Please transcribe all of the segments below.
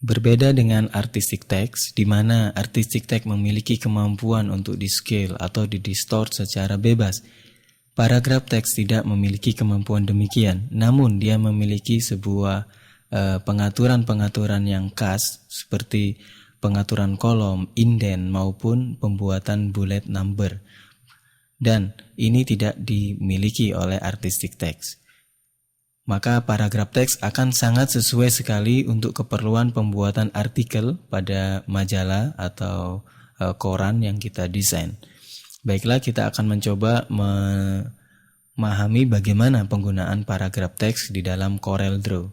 Berbeda dengan artistic text, di mana artistic text memiliki kemampuan untuk di-scale atau di-distort secara bebas. Paragraf teks tidak memiliki kemampuan demikian, namun dia memiliki sebuah pengaturan-pengaturan yang khas seperti pengaturan kolom, indent maupun pembuatan bullet number. Dan ini tidak dimiliki oleh artistic text. Maka paragraf teks akan sangat sesuai sekali untuk keperluan pembuatan artikel pada majalah atau koran yang kita desain. Baiklah, kita akan mencoba memahami bagaimana penggunaan paragraf teks di dalam Corel Draw.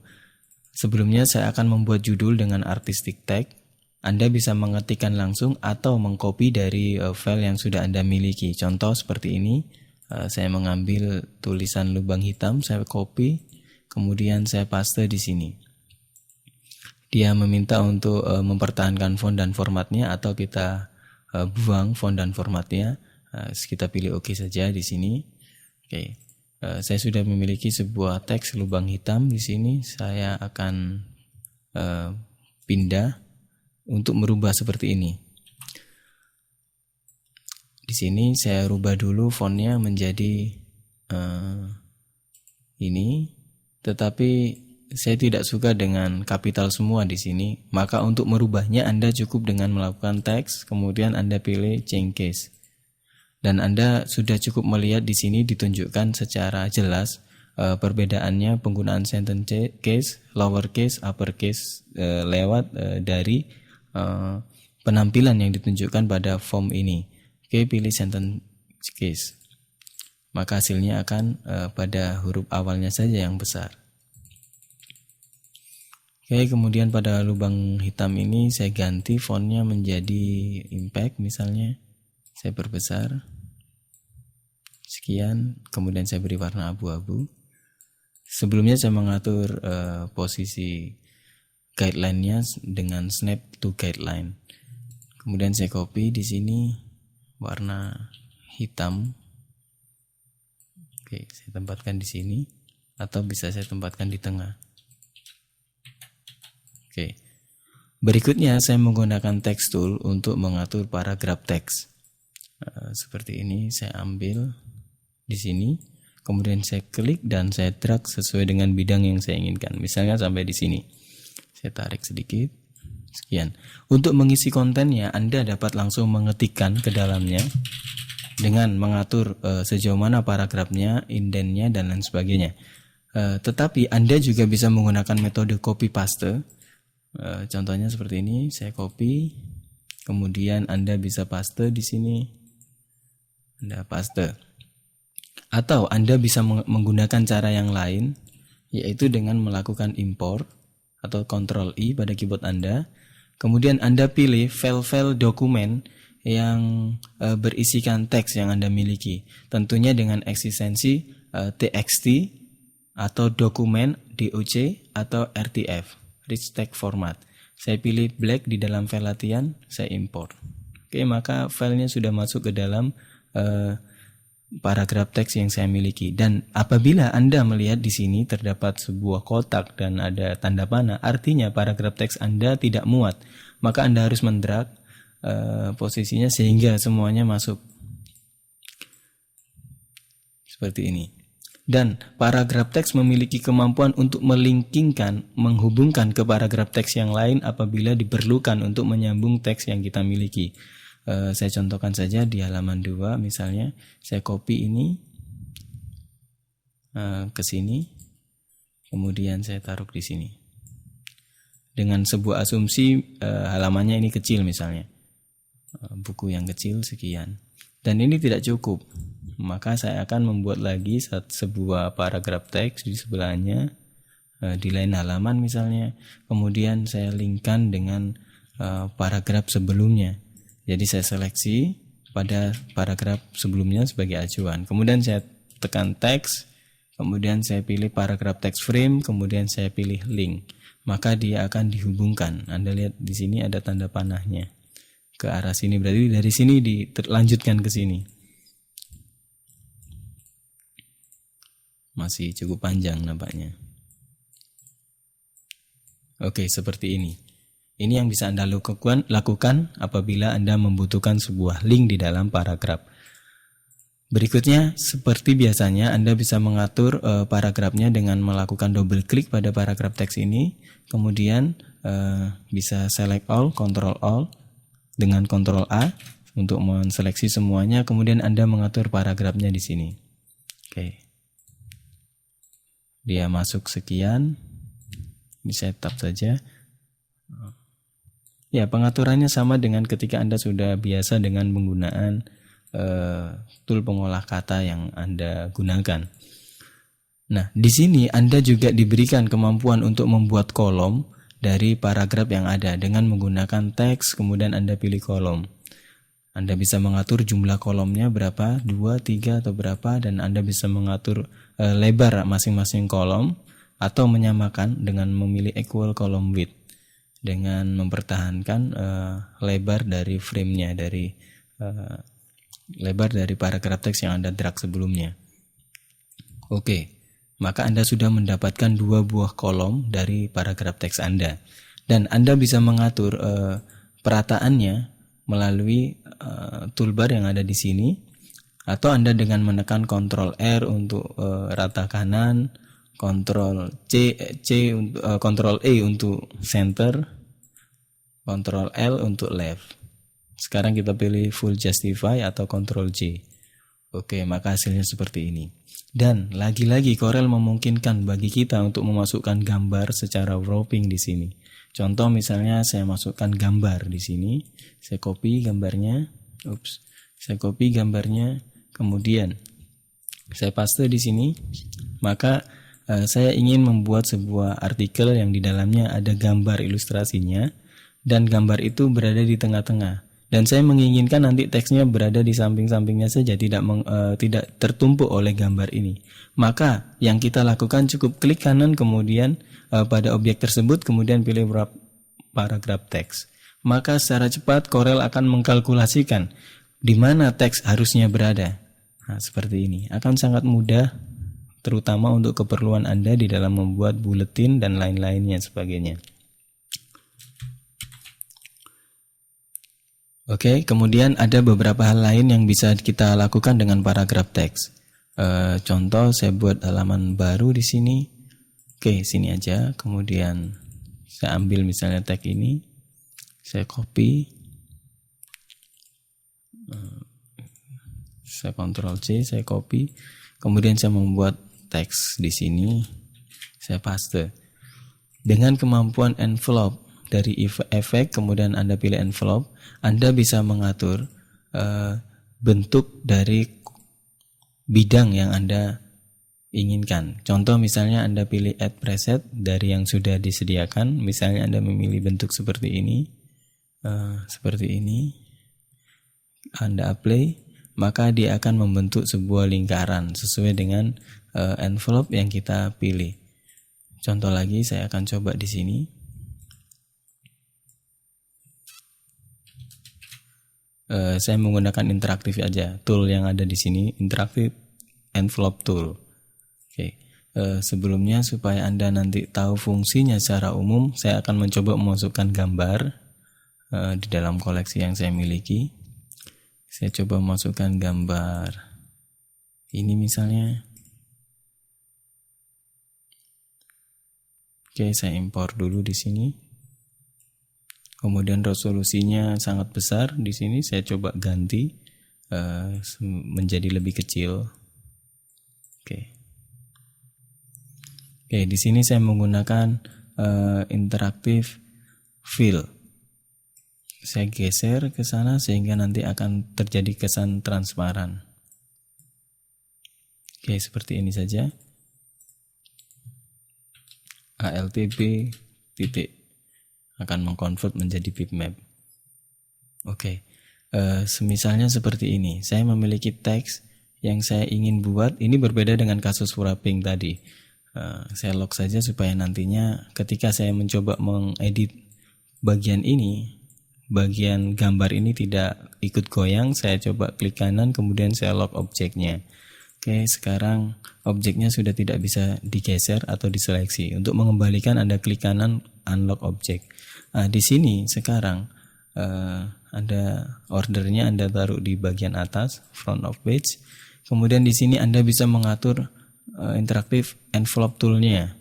Sebelumnya saya akan membuat judul dengan artistic tag. Anda bisa mengetikkan langsung atau mengcopy dari file yang sudah Anda miliki. Contoh seperti ini, saya mengambil tulisan lubang hitam, saya copy, kemudian saya paste di sini. Dia meminta untuk mempertahankan font dan formatnya atau kita buang font dan formatnya. Kita pilih OK saja di sini. Oke. Saya sudah memiliki sebuah teks lubang hitam di sini. Saya akan pindah untuk merubah seperti ini. Di sini saya rubah dulu fontnya menjadi ini, tetapi saya tidak suka dengan kapital semua di sini. Maka untuk merubahnya Anda cukup dengan melakukan teks, kemudian Anda pilih change case. Dan Anda sudah cukup melihat di sini ditunjukkan secara jelas perbedaannya penggunaan sentence case, lower case, upper case lewat dari penampilan yang ditunjukkan pada form ini. Oke, pilih sentence case. Maka hasilnya akan pada huruf awalnya saja yang besar. Oke, kemudian pada lubang hitam ini saya ganti fontnya menjadi impact misalnya. Saya perbesar. Sekian, kemudian saya beri warna abu-abu. Sebelumnya saya mengatur posisi guideline-nya dengan snap to guideline. Kemudian saya copy di sini warna hitam. Oke, saya tempatkan di sini atau bisa saya tempatkan di tengah. Oke. Berikutnya saya menggunakan text tool untuk mengatur paragraf teks. Seperti ini saya ambil di sini, kemudian saya klik dan saya drag sesuai dengan bidang yang saya inginkan. Misalnya sampai di sini. Saya tarik sedikit. Sekian. Untuk mengisi kontennya, Anda dapat langsung mengetikkan ke dalamnya dengan mengatur sejauh mana paragrafnya, indentnya dan lain sebagainya. Tetapi Anda juga bisa menggunakan metode copy paste. Contohnya seperti ini, saya copy, kemudian Anda bisa paste di sini. Anda paste. Atau Anda bisa menggunakan cara yang lain, yaitu dengan melakukan import atau Ctrl I pada keyboard Anda. Kemudian Anda pilih file-file dokumen yang berisikan teks yang Anda miliki. Tentunya dengan eksistensi TXT atau dokumen DOC atau RTF, Rich Text Format. Saya pilih black di dalam file latihan, saya import. Oke, maka filenya sudah masuk ke dalam paragraf teks yang saya miliki. Dan apabila Anda melihat di sini terdapat sebuah kotak dan ada tanda panah, artinya paragraf teks Anda tidak muat. Maka Anda harus mendrag posisinya sehingga semuanya masuk. Seperti ini. Dan paragraf teks memiliki kemampuan untuk melinkingkan, menghubungkan ke paragraf teks yang lain apabila diperlukan untuk menyambung teks yang kita miliki. Saya contohkan saja di halaman 2 misalnya, saya copy ini ke sini, kemudian saya taruh di sini. Dengan sebuah asumsi halamannya ini kecil misalnya, buku yang kecil sekian. Dan ini tidak cukup, maka saya akan membuat lagi sebuah paragraf teks di sebelahnya, di lain halaman misalnya, kemudian saya linkkan dengan paragraf sebelumnya. Jadi saya seleksi pada paragraf sebelumnya sebagai acuan. Kemudian saya tekan teks, kemudian saya pilih paragraf text frame, kemudian saya pilih link. Maka dia akan dihubungkan. Anda lihat di sini ada tanda panahnya ke arah sini, berarti dari sini dilanjutkan ke sini. Masih cukup panjang nampaknya. Oke, seperti ini. Ini yang bisa Anda lakukan apabila Anda membutuhkan sebuah link di dalam paragraf. Berikutnya, seperti biasanya, Anda bisa mengatur paragrafnya dengan melakukan double klik pada paragraf teks ini. Kemudian bisa select all, control all, dengan control A untuk menseleksi semuanya. Kemudian Anda mengatur paragrafnya di sini. Oke. Dia masuk sekian. Ini saya tap saja. Ya, pengaturannya sama dengan ketika Anda sudah biasa dengan penggunaan tool pengolah kata yang Anda gunakan. Nah, di sini Anda juga diberikan kemampuan untuk membuat kolom dari paragraf yang ada dengan menggunakan teks, kemudian Anda pilih kolom. Anda bisa mengatur jumlah kolomnya berapa, 2, 3 atau berapa, dan Anda bisa mengatur lebar masing-masing kolom atau menyamakan dengan memilih equal column width dengan mempertahankan lebar dari frame-nya, dari lebar dari paragraf teks yang Anda drag sebelumnya. Oke, maka Anda sudah mendapatkan 2 buah kolom dari paragraf teks Anda, dan Anda bisa mengatur perataannya melalui toolbar yang ada di sini, atau Anda dengan menekan Ctrl R untuk rata kanan, Ctrl E untuk center, Ctrl L untuk left. Sekarang kita pilih full justify atau Ctrl J. Oke, maka hasilnya seperti ini. Dan lagi-lagi Corel memungkinkan bagi kita untuk memasukkan gambar secara wrapping di sini. Contoh misalnya saya masukkan gambar di sini, saya copy gambarnya, kemudian saya paste di sini. Maka saya ingin membuat sebuah artikel yang di dalamnya ada gambar ilustrasinya dan gambar itu berada di tengah-tengah. Dan saya menginginkan nanti teksnya berada di samping-sampingnya saja, tidak tertumpuk oleh gambar ini. Maka yang kita lakukan cukup klik kanan kemudian pada objek tersebut, kemudian pilih wrap paragraph teks. Maka secara cepat Corel akan mengkalkulasikan di mana teks harusnya berada. Nah, seperti ini. Akan sangat mudah, terutama untuk keperluan Anda di dalam membuat buletin dan lain-lainnya sebagainya. Oke, kemudian ada beberapa hal lain yang bisa kita lakukan dengan paragraf teks. Contoh, saya buat halaman baru di sini. Oke, sini aja. Kemudian saya ambil misalnya tag ini, saya copy, saya Ctrl C, saya copy. Kemudian saya membuat teks di sini, saya paste. Dengan kemampuan envelope dari efek, kemudian Anda pilih envelope, Anda bisa mengatur bentuk dari bidang yang Anda inginkan. Contoh misalnya Anda pilih add preset dari yang sudah disediakan, misalnya Anda memilih bentuk seperti ini, Anda apply, maka dia akan membentuk sebuah lingkaran sesuai dengan envelope yang kita pilih. Contoh lagi saya akan coba di sini. Saya menggunakan interaktif aja, tool yang ada di sini, interaktif envelope tool. Oke. Sebelumnya supaya Anda nanti tahu fungsinya secara umum, saya akan mencoba memasukkan gambar di dalam koleksi yang saya miliki. Saya coba masukkan gambar ini misalnya. Oke, saya impor dulu di sini. Kemudian resolusinya sangat besar di sini, saya coba ganti menjadi lebih kecil. Oke, di sini saya menggunakan interaktif fill. Saya geser ke sana sehingga nanti akan terjadi kesan transparan. Oke, seperti ini saja. ALTB titik akan mengkonvert menjadi bitmap. Oke, semisalnya seperti ini. Saya memiliki teks yang saya ingin buat. Ini berbeda dengan kasus wrapping tadi. Saya lock saja supaya nantinya ketika saya mencoba mengedit bagian ini, bagian gambar ini tidak ikut goyang. Saya coba klik kanan, kemudian saya lock objeknya. Oke, sekarang objeknya sudah tidak bisa digeser atau diseleksi. Untuk mengembalikan Anda klik kanan unlock object. Nah, di sini sekarang ada ordernya Anda taruh di bagian atas front of page. Kemudian di sini Anda bisa mengatur interaktif envelope toolnya.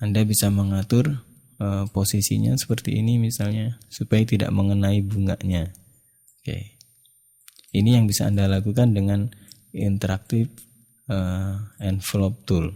Anda bisa mengatur posisinya seperti ini misalnya supaya tidak mengenai bunganya. Oke. Ini yang bisa Anda lakukan dengan interaktif envelope tool.